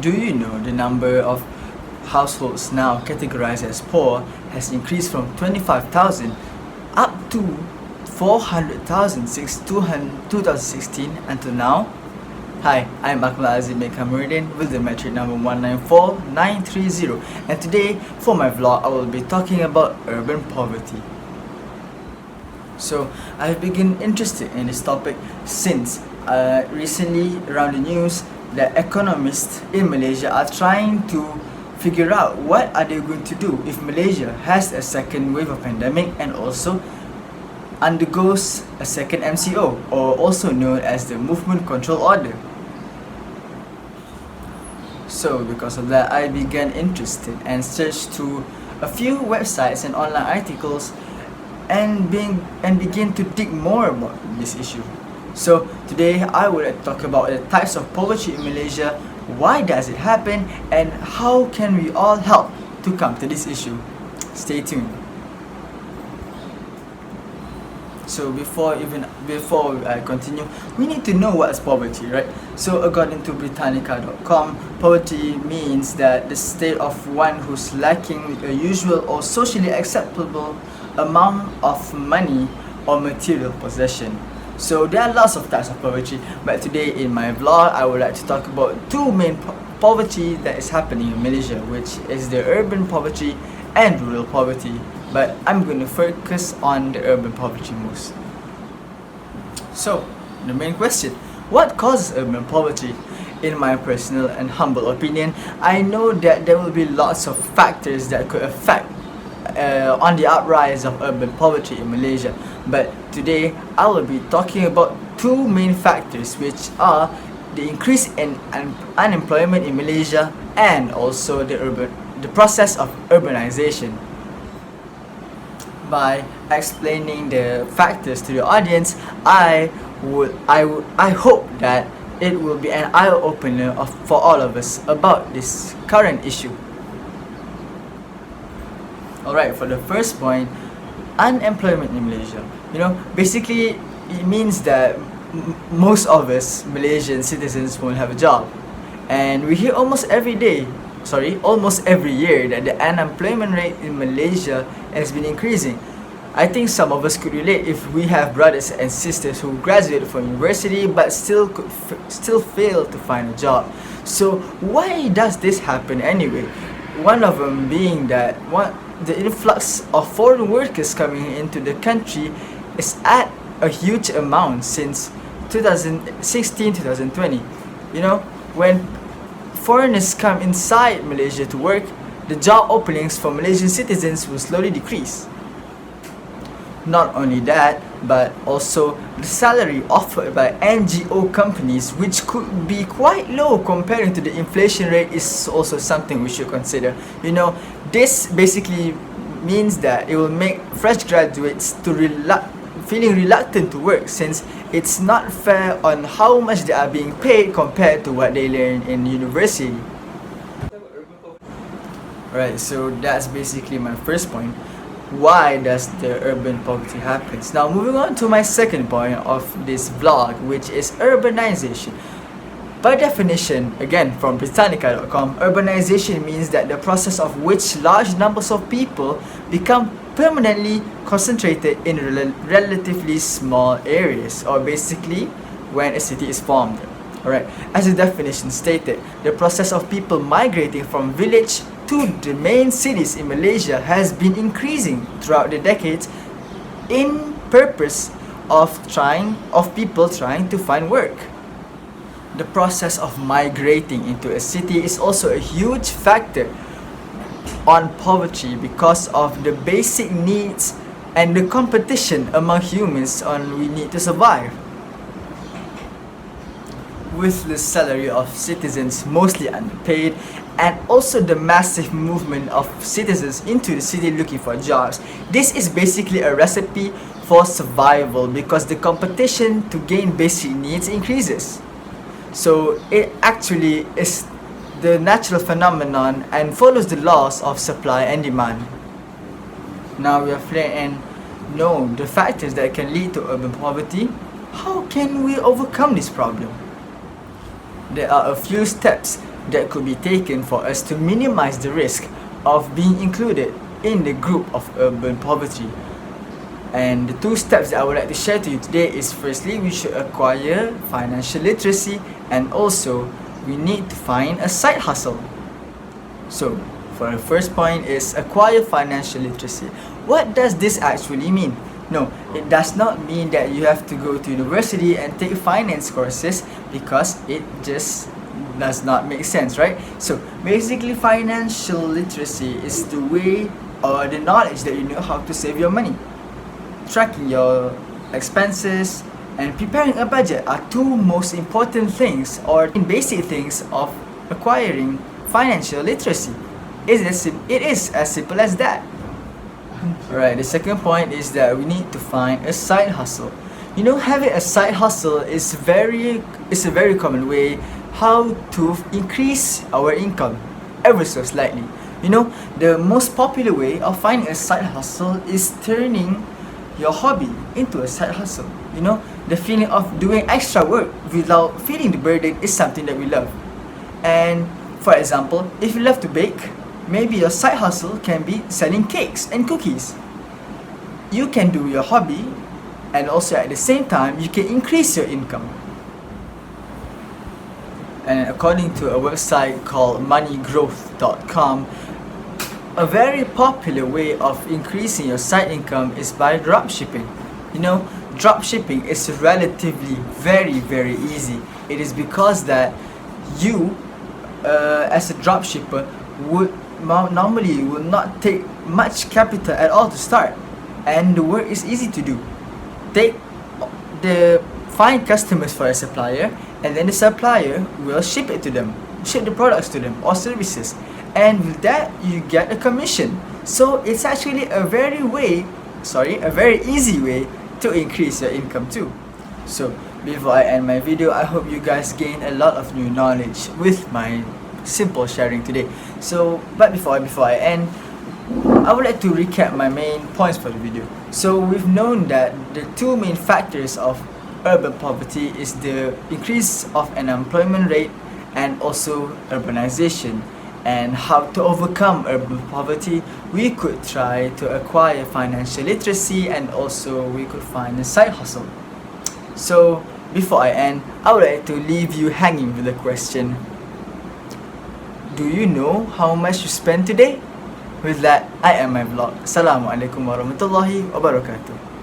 Do you know the number of households now categorized as poor has increased from 25,000 up to 400,000 since 2016 until now? Hi, I'm Akmal Azzim Kamarudin with the metric number 194930, and today for my vlog I will be talking about urban poverty. So I've been interested in this topic since recently around the news that economists in Malaysia are trying to figure out what are they going to do if Malaysia has a second wave of pandemic and also undergoes a second MCO, or also known as the Movement Control Order. So because of that, I began interested and searched through a few websites and online articles and begin to dig more about this issue. So today I would talk about the types of poverty in Malaysia, why does it happen, and how can we all help to come to this issue. Stay tuned. So before I continue, we need to know what's poverty, right? So according to Britannica.com, poverty means that the state of one who's lacking a usual or socially acceptable amount of money or material possession. So there are lots of types of poverty, but today in my vlog I would like to talk about two main poverty that is happening in Malaysia, which is the urban poverty and rural poverty. But I'm going to focus on the urban poverty most. So the main question, what causes urban poverty? In my personal and humble opinion, I know that there will be lots of factors that could affect on the uprise of urban poverty in Malaysia, but today I will be talking about two main factors, which are the increase in unemployment in Malaysia and also the process of urbanization. By explaining the factors to the audience, I hope that it will be an eye opener for all of us about this current issue. Alright, for the first point, unemployment in Malaysia. Basically it means that most of us Malaysian citizens won't have a job. And we hear almost every year that the unemployment rate in Malaysia has been increasing. I think some of us could relate if we have brothers and sisters who graduated from university but still fail to find a job. So why does this happen anyway? One of them being that the influx of foreign workers coming into the country is at a huge amount since 2016-2020. When foreigners come inside Malaysia to work, the job openings for Malaysian citizens will slowly decrease. Not only that, but also the salary offered by NGO companies, which could be quite low comparing to the inflation rate, is also something we should consider. This basically means that it will make fresh graduates feeling reluctant to work, since it's not fair on how much they are being paid compared to what they learn in university. Alright, so that's basically my first point. Why does the urban poverty happen? Now moving on to my second point of this vlog, which is urbanization. By definition, again from Britannica.com, urbanization means that the process of which large numbers of people become permanently concentrated in relatively small areas, or basically when a city is formed. Alright, as the definition stated, the process of people migrating from village to the main cities in Malaysia has been increasing throughout the decades in purpose of people trying to find work. The process of migrating into a city is also a huge factor on poverty because of the basic needs and the competition among humans on we need to survive. With the salary of citizens mostly underpaid, and also the massive movement of citizens into the city looking for jobs, this is basically a recipe for survival because the competition to gain basic needs increases. So it actually is the natural phenomenon and follows the laws of supply and demand. Now we have learned and know the factors that can lead to urban poverty. How can we overcome this problem? There are a few steps that could be taken for us to minimize the risk of being included in the group of urban poverty. And the 2 steps that I would like to share to you today is, firstly, we should acquire financial literacy, and also we need to find a side hustle. So for the first point is acquire financial literacy. What does this actually mean? No, it does not mean that you have to go to university and take finance courses, because it just does not make sense, right? So basically, financial literacy is the way or the knowledge that you know how to save your money. Tracking your expenses and preparing a budget are 2 most important things, or basic things, of acquiring financial literacy. It is as simple as that. Alright, the second point is that we need to find a side hustle. You know, having a side hustle is a very common way how to increase our income ever so slightly. You know, the most popular way of finding a side hustle is turning your hobby into a side hustle. You know, the feeling of doing extra work without feeling the burden is something that we love. And for example, if you love to bake, maybe your side hustle can be selling cakes and cookies. You can do your hobby, and also at the same time you can increase your income. And according to a website called moneygrowth.com, a very popular way of increasing your side income is by dropshipping. You know, dropshipping is relatively very easy. It is because that you, as a dropshipper, would not take much capital at all to start, and the work is easy to do. Find customers for a supplier, and then the supplier will ship the products to them or services, and with that you get a commission. So it's actually a very easy way to increase your income too. So before I end my video, I hope you guys gain a lot of new knowledge with my simple sharing today. But before I end, I would like to recap my main points for the video. So we've known that the 2 main factors of urban poverty is the increase of unemployment rate and also urbanization. And how to overcome urban poverty, we could try to acquire financial literacy, and also we could find a side hustle. So before I end, I would like to leave you hanging with a question. Do you know how much you spent today? With that, I end my vlog. Assalamualaikum warahmatullahi wabarakatuh.